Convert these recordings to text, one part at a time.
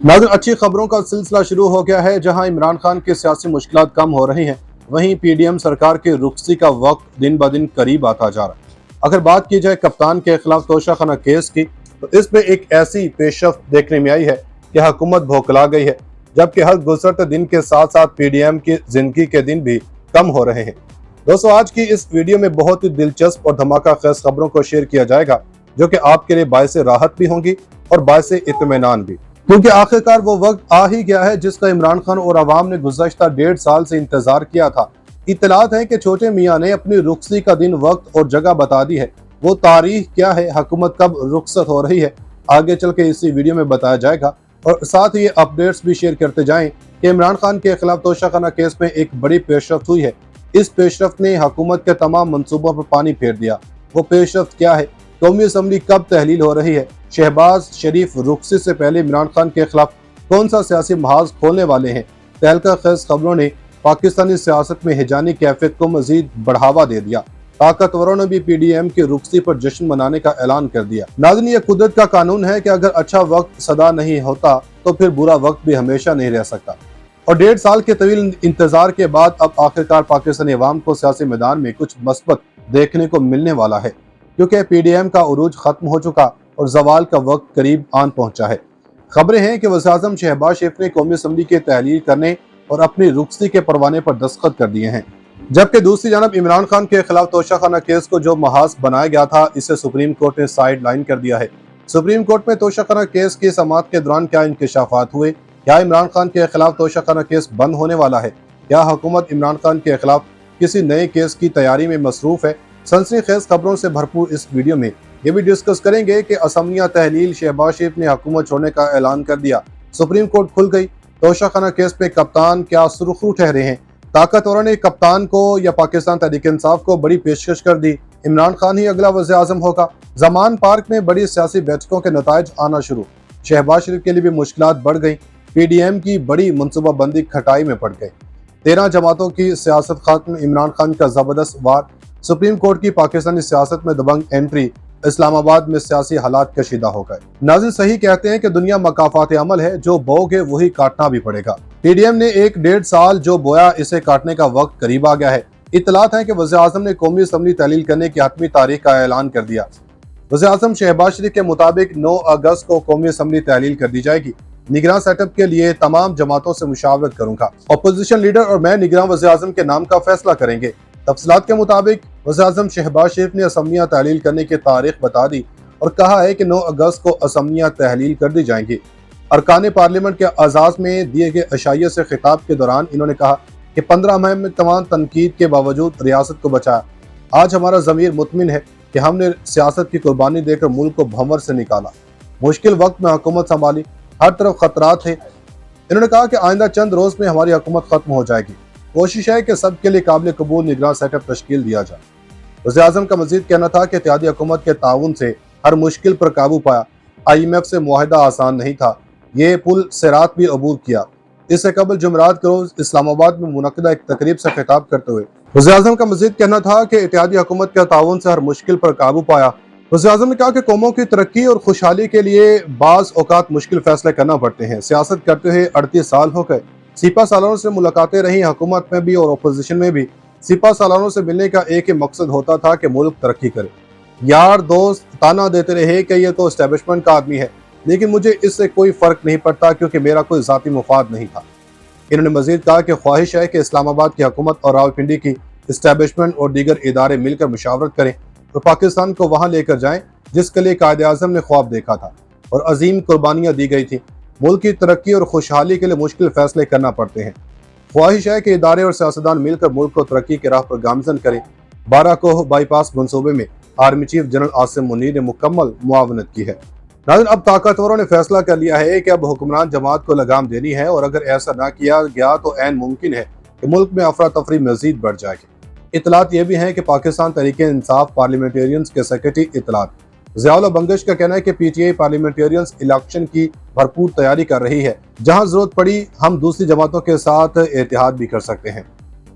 नाज़रीन, अच्छी खबरों का सिलसिला शुरू हो गया है। जहां इमरान खान की सियासी मुश्किलात कम हो रही हैं, वहीं पीडीएम सरकार की रुखसी का वक्त दिन ब दिन करीब आता जा रहा है। अगर बात की जाए कप्तान के खिलाफ तोशाखाना केस की, तो इसमें एक ऐसी पेशरफ्त देखने में आई है कि हुकूमत बौखला गई है, जबकि हर गुजरते दिन के साथ साथ पीडीएम की जिंदगी के दिन भी कम हो रहे हैं। दोस्तों, आज की इस वीडियो में बहुत ही दिलचस्प और धमाका खेज खबरों को शेयर किया जाएगा, जो कि आपके लिए बायसे राहत भी होंगी और बायसे इत्मीनान भी, क्योंकि आखिरकार वो वक्त आ ही गया है जिसका इमरान खान और अवाम ने गुज़श्ता 1.5 साल से इंतजार किया था। इत्तलात है कि छोटे मियाँ ने अपनी रुखसी का दिन, वक्त और जगह बता दी है। वो तारीख क्या है, हुकूमत कब रुखसत हो रही है, आगे चल के इसी वीडियो में बताया जाएगा। और साथ ही ये अपडेट्स भी शेयर करते जाएं कि इमरान खान के खिलाफ तोशाखाना केस में एक बड़ी पेशरफ्त हुई है। इस पेशरफ्त ने हुकूमत के तमाम मंसूबों पर पानी फेर दिया। वो पेशरफ्त क्या है, कौमी असम्बली कब तहलील हो रही है, शहबाज शरीफ रुखसी से पहले इमरान खान के खिलाफ कौन सा सियासी महाज खोलने वाले हैं। तहलका खेज खबरों ने पाकिस्तानी सियासत में हिजानी कैफियत को मजीद बढ़ावा दे दिया। ताकतवरों ने भी पीडीएम की रुखसी पर जश्न मनाने का ऐलान कर दिया। नाज़रीन, ये कुदरत का कानून है कि अगर अच्छा वक्त सदा नहीं होता तो फिर बुरा वक्त भी हमेशा नहीं रह सकता। और 1.5 साल के तवील इंतजार के बाद अब आखिरकार पाकिस्तानी अवाम को सियासी मैदान में कुछ मस्बत देखने को मिलने वाला है, क्योंकि पीडीएम का उरूज खत्म हो चुका और जवाल का वक्त करीब आन पहुंचा है। खबरें हैं कि वज़ीर-ए-आज़म शहबाज शरीफ ने कौमी असम्बली के तहलील करने और अपनी रुखसी के परवाने पर दस्तखत कर दिए हैं, जबकि दूसरी जानब इमरान खान के खिलाफ तोशाखाना केस को जो महाज बनाया गया था, इसे सुप्रीम कोर्ट ने साइड लाइन कर दिया है। सुप्रीम कोर्ट में तोशाखाना केस की समाअत के दौरान क्या इंकशाफात हुए, क्या इमरान खान के खिलाफ तोशाखाना केस बंद होने वाला है, क्या हुकूमत इमरान खान के खिलाफ किसी नए केस की तैयारी में मसरूफ है। सनसनीखेज खबरों से भरपूर इस वीडियो में ये भी डिस्कस करेंगे कि असम्बलियां तहलील, शहबाज शरीफ ने हुकूमत छोड़ने का ऐलान कर दिया, सुप्रीम कोर्ट खुल गई, तोशाखाना केस पे कप्तान क्या सुर्खरू ठहरे हैं, ताकतवरों ने कप्तान को या पाकिस्तान तहरीक इंसाफ को बड़ी पेशकश कर दी, इमरान खान ही अगला वज़ीर आज़म होगा, जमान पार्क में बड़ी सियासी बैठकों के नताइज आना शुरू, शहबाज शरीफ के लिए भी मुश्किलात बढ़ गई, पीडीएम की बड़ी मनसूबाबंदी खटाई में पड़ गई, 13 जमातों की सियासत खत्म, इमरान खान का जबरदस्त वार, सुप्रीम कोर्ट की पाकिस्तानी सियासत में दबंग एंट्री, इस्लामाबाद में सियासी हालात कशीदा हो गए। नाज़रीन, सही कहते हैं कि दुनिया मकाफात अमल है, जो बोओगे वही काटना भी पड़ेगा। पीडीएम ने 1.5 साल जो बोया, इसे काटने का वक्त करीब आ गया है। इत्तलात है कि वज़ीर-ए-आज़म ने कौमी असम्बली तहलील करने की हतमी तारीख का ऐलान कर दिया। वज़ीर-ए-आज़म शहबाज शरीफ के मुताबिक 9 अगस्त को कौमी असम्बली तहलील कर दी जाएगी। निगरान सेटअप के लिए तमाम जमातों से मुशावरत करूंगा। अपोजिशन लीडर और मैं निगरान वज़ीर-ए-आज़म के नाम का फैसला करेंगे। तफसीलात के मुताबिक वज़ीर-ए-आज़म शहबाज शरीफ ने असम्बलियां तहलील करने की तारीख बता दी और कहा है कि 9 अगस्त को असम्बलियां तहलील कर दी जाएंगी। अरकान पार्लियामेंट के आज़ाज़ में दिए गए अशाइया से खिताब के दौरान इन्होंने कहा कि 15 मई में तमाम तनकीद के बावजूद रियासत को बचाया। आज हमारा ज़मीर मुतमिन है कि हमने सियासत की कुर्बानी देकर मुल्क को भंवर से निकाला, मुश्किल वक्त में हुकूमत संभाली, हर तरफ खतरात थे। इन्होंने कहा कि आइंदा चंद रोज में हमारी हुकूमत खत्म हो जाएगी। कोशिश है कि सबके लिए काबिल कबूल निगरान सेटअप तश्कील दिया जाए। वज़ीर-ए-आज़म का मजीद कहना था कि इत्तेहादी हुकूमत के ताउन से हर मुश्किल पर काबू पाया। IMF से मुआहिदा आसान नहीं था, ये पुल सिरात भी अबूर किया। इससे कबल जुमेरात के रोज इस्लामाबाद में मुनक्किदा एक तकरीब से खिताब करते हुए वज़ीर-ए-आज़म का मजीद कहना था कि इत्तेहादी हुकूमत के ताउन से हर मुश्किल पर काबू पाया। वज़ीर-ए-आज़म ने कहा कि कौमों की तरक्की और खुशहाली के लिए बाज़ औकात मुश्किल फैसले करना पड़ते हैं। सियासत करते हुए 38 साल हो गए। सिपा सालारों से मुलाकातें रही, हुकूमत में भी और अपोजिशन में भी। सिपा सालारों से मिलने का एक ही मकसद होता था कि मुल्क तरक्की करे। यार दोस्त ताना देते रहे कि ये तो एस्टेब्लिशमेंट का आदमी है, लेकिन मुझे इससे कोई फ़र्क नहीं पड़ता, क्योंकि मेरा कोई ज़ाती मुफाद नहीं था। इन्होंने मजीद कहा कि ख्वाहिश है कि इस्लामाबाद की हुकूमत और रावलपिंडी की इस्टेब्लिशमेंट और दीगर इदारे मिलकर मुशावरत करें और पाकिस्तान को वहाँ लेकर जाएं जिसके लिए कायदे-ए-आज़म ने ख्वाब देखा था और अजीम कुर्बानियाँ दी गई थी। मुल्क की तरक्की और खुशहाली के लिए मुश्किल फैसले करना पड़ते हैं। ख्वाहिश है कि इदारे और सियासतदान मिलकर मुल्क को तरक्की की राह पर गामजन करें। 12 कोह बाईपास मनसूबे में army chief general Asim Munir ने मुकम्मल मुआवनत की है। नाज़रीन, अब ताकतवरों ने फैसला कर लिया है कि अब हुक्मरान जमात को लगाम देनी है, और अगर ऐसा ना किया गया तो ऐन मुमकिन है कि मुल्क में अफरा तफरी मजीद बढ़ जाएगी। इतलात ये भी हैं कि पाकिस्तान तहरीक इंसाफ पार्लियामेंटेरियंस के सेक्रेटरी इतलात ज़ियाउल्लाह बंगश का कहना है कि PTI पार्लियामेंटेरियंस इलेक्शन की भरपूर तैयारी कर रही है, जहां जरूरत पड़ी हम दूसरी जमातों के साथ इत्तेहाद भी कर सकते हैं।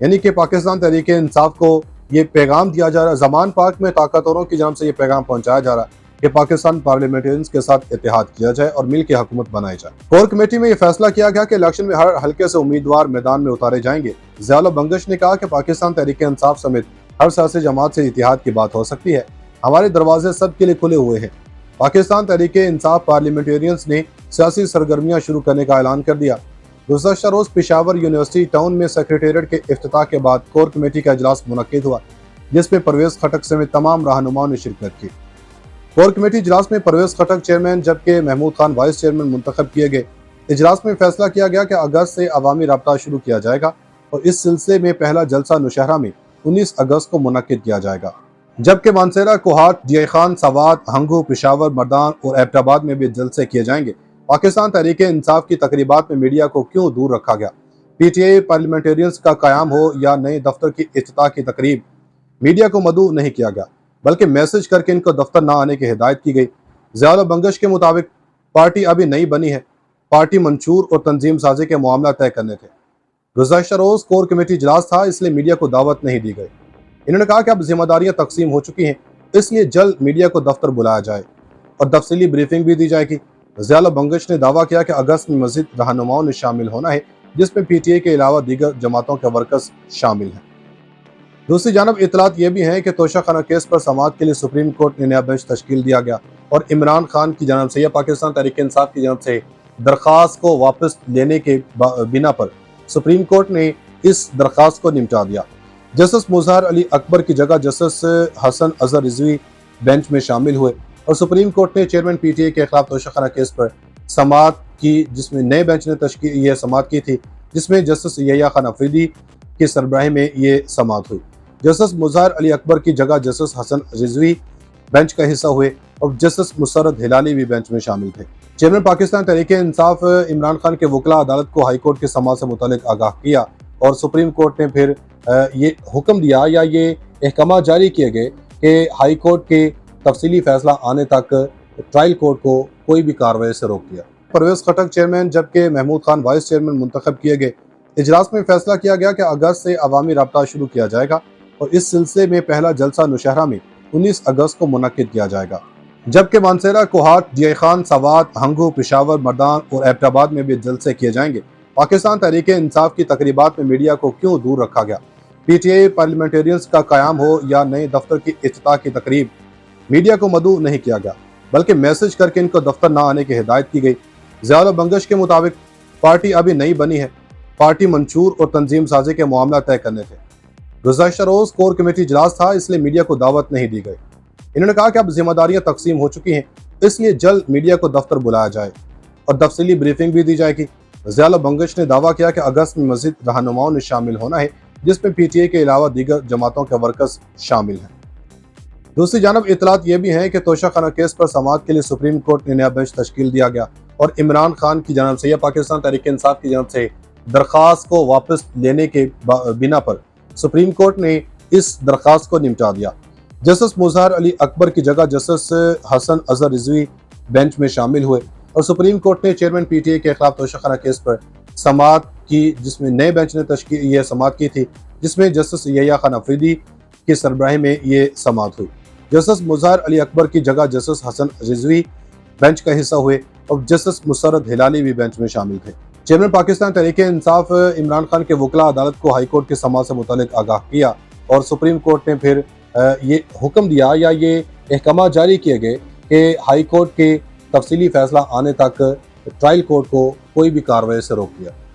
यानी कि पाकिस्तान तहरीक इंसाफ को ये पैगाम दिया जा रहा है, जमान पार्क में ताकतवरों की जानब से ये पैगाम पहुंचाया जा रहा है कि पाकिस्तान पार्लियामेंटेरियंस के साथ इत्तेहाद किया जाए और मिल के हुकूमत बनाई जाए। कोर कमेटी में यह फैसला किया गया कि इलेक्शन में हर हल्के से उम्मीदवार मैदान में उतारे जाएंगे। ज़ियाउल बंगश ने कहा कि पाकिस्तान तहरीक इंसाफ समेत हर सियासी जमात से इत्तेहाद की बात हो सकती है। हमारे दरवाजे सबके लिए खुले हुए हैं। पाकिस्तान तहरीक इंसाफ पार्लियामेंटेरियंस ने सियासी सरगर्मियां शुरू करने का ऐलान कर दिया। गुज़श्ता रोज पेशावर यूनिवर्सिटी टाउन में सेक्रेटेरिएट के इफ्तिताह के बाद कोर कमेटी का इजलास मुनक्किद हुआ, जिसमें परवेज खटक समेत तमाम रहनुमाओं ने शिरकत की। कोर कमेटी इजलास में परवेज खटक चेयरमैन जबकि महमूद खान वाइस चेयरमैन मुंतखब किए गए। इजलास में फैसला किया गया कि अगस्त से अवामी रब्ता शुरू किया जाएगा और इस सिलसिले में पहला जलसा नौशहरा में 19 अगस्त को मुनक्किद किया जाएगा, जबकि मानसेरा, कोहाट, डीआई खान, सवात, हंगू, पेशावर, मर्दान और एबटाबाद में भी जलसे किए जाएंगे। पाकिस्तान तहरीक इंसाफ की तकरीबात में मीडिया को क्यों दूर रखा गया? पीटीआई पार्लियामेंटेरियंस का कयाम हो या नए दफ्तर की इफ्तिताह की तकरीब, मीडिया को मदऊ नहीं किया गया, बल्कि मैसेज करके इनको दफ्तर न आने की हिदायत की गई। ज़ियाउल बंगश के मुताबिक पार्टी अभी नहीं बनी है, पार्टी मंशूर और तंजीम साजी के मामला तय करने थे। गुज़श्ता रोज कोर कमेटी इजलास था, इसलिए मीडिया को दावत नहीं दी गई। इन्होंने कहा कि अब जिम्मेदारियां तकसीम हो चुकी हैं, इसलिए जल्द मीडिया को दफ्तर बुलाया जाए और तफसीली ब्रीफिंग भी दी जाएगी। ज़ियाउल बंगश ने दावा किया कि अगस्त में मज़ीद रहनुमाओं ने शामिल होना है, जिसमें पीटीआई के अलावा दीगर जमातों के वर्कर्स शामिल हैं। दूसरी जानब इतलात ये भी हैं कि तोशा खाना केस पर समाअत के लिए सुप्रीम कोर्ट ने नया बेंच तश्कील दिया गया और इमरान खान की जानब से या पाकिस्तान तहरीक इंसाफ की जानब से दरख्वास्त को वापस लेने के बिना पर सुप्रीम कोर्ट ने इस दरख्वास्त को निपटा दिया। जस्टिस मुजहर अली अकबर की जगह जस्टिस हसन अजहर रिजवी बेंच में शामिल हुए और सुप्रीम कोर्ट ने चेयरमैन पीटीआई के खिलाफ तोशा खाना केस पर समाअत की, जिसमें नए बेंच ने यह समाअत की थी, जिसमें जस्टिस यहिया खान अफरीदी की सरबराही में ये समाअत हुई। जस्टिस मुजहर अली अकबर की जगह जस्टिस हसन रिजवी बेंच का हिस्सा हुए और जस्टिस मुसर्रत हिलाली भी बेंच में शामिल थे। चेयरमैन पाकिस्तान तहरीक इंसाफ इमरान खान के वकला अदालत को हाई कोर्ट के समाअत से मुतालिक आगाह किया और सुप्रीम कोर्ट ने फिर ये हुक्म दिया या ये अहकाम जारी किए गए कि हाई कोर्ट के तफसीली फैसला आने तक ट्रायल कोर्ट को कोई भी कार्रवाई से रोक दिया। परवेज खटक चेयरमैन जबकि महमूद खान वाइस चेयरमैन मुंतखब किए गए। इजलास में फैसला किया गया कि अगस्त से अवामी रब्ता शुरू किया जाएगा और इस सिलसिले में पहला जलसा नौशहरा में 19 अगस्त को मुनक्किद किया जाएगा, जबकि मानसेरा, कोहाट, डीआई खान, सवात, हंगू, पेशावर, मर्दान और एबटाबाद में भी जलसे किए जाएंगे। पाकिस्तान तहरीक इंसाफ की तकरीबात में मीडिया को क्यों दूर रखा गया? पीटीआई पार्लियामेंटेरियंस का कयाम हो या नए दफ्तर की इफ्तिताह की तकरीब, मीडिया को मदऊ नहीं किया गया, बल्कि मैसेज करके इनको दफ्तर न आने की हिदायत की गई। ज़ियाउल बंगश के मुताबिक पार्टी अभी नहीं बनी है, पार्टी मंशूर और तंजीम साजी के मामला तय करने थे। गुज़श्ता रोज कोर कमेटी इजलास था, इसलिए मीडिया को दावत नहीं दी गई। इन्होंने कहा कि अब जिम्मेदारियां तकसीम हो चुकी हैं, इसलिए जल्द मीडिया को दफ्तर बुलाया जाए और तफसीली ब्रीफिंग भी दी जाएगी। ज़ियाउल बंगश ने दावा किया कि अगस्त में मज़ीद रहनुमाओं ने शामिल होना है, जिसमें पीटीआई के अलावा दीगर जमातों के वर्कर्स शामिल हैं। दूसरी जानब इतलात ये भी हैं कि तोशा खाना केस पर समाअत के लिए सुप्रीम कोर्ट ने नया बेंच तश्कील दिया गया और इमरान खान की जानब से या पाकिस्तान तहरीक इंसाफ की जानब से दरख्वास्त को वापस लेने के बिना पर सुप्रीम कोर्ट ने इस दरख्वास्त को निपटा दिया। जस्टिस मुजहर अली अकबर की जगह जस्टिस हसन अजहर रिजवी बेंच में शामिल हुए और सुप्रीम कोर्ट ने चेयरमैन पीटीआई के खिलाफ तोशा खाना केस पर समाअत की, जिसमें नए बेंच ने यह समाअत की थी, जिसमें जस्टिस यहिया खान अफरीदी की सरबराही में ये समाअत हुई। जस्टिस मुजहर अली अकबर की जगह जस्टिस हसन रिजवी बेंच का हिस्सा हुए और जस्टिस मुसर्रत हिलाली भी बेंच में शामिल थे। चेयरमैन पाकिस्तान तहरीक इंसाफ इमरान खान के वकला अदालत को हाई कोर्ट के समाअत से मुतालिक आगाह किया और सुप्रीम कोर्ट ने फिर ये हुक्म दिया या ये अहकाम जारी किए गए कि हाई कोर्ट के तफसीली फैसला आने तक ट्रायल कोर्ट को कोई भी कार्रवाई से रोक दिया।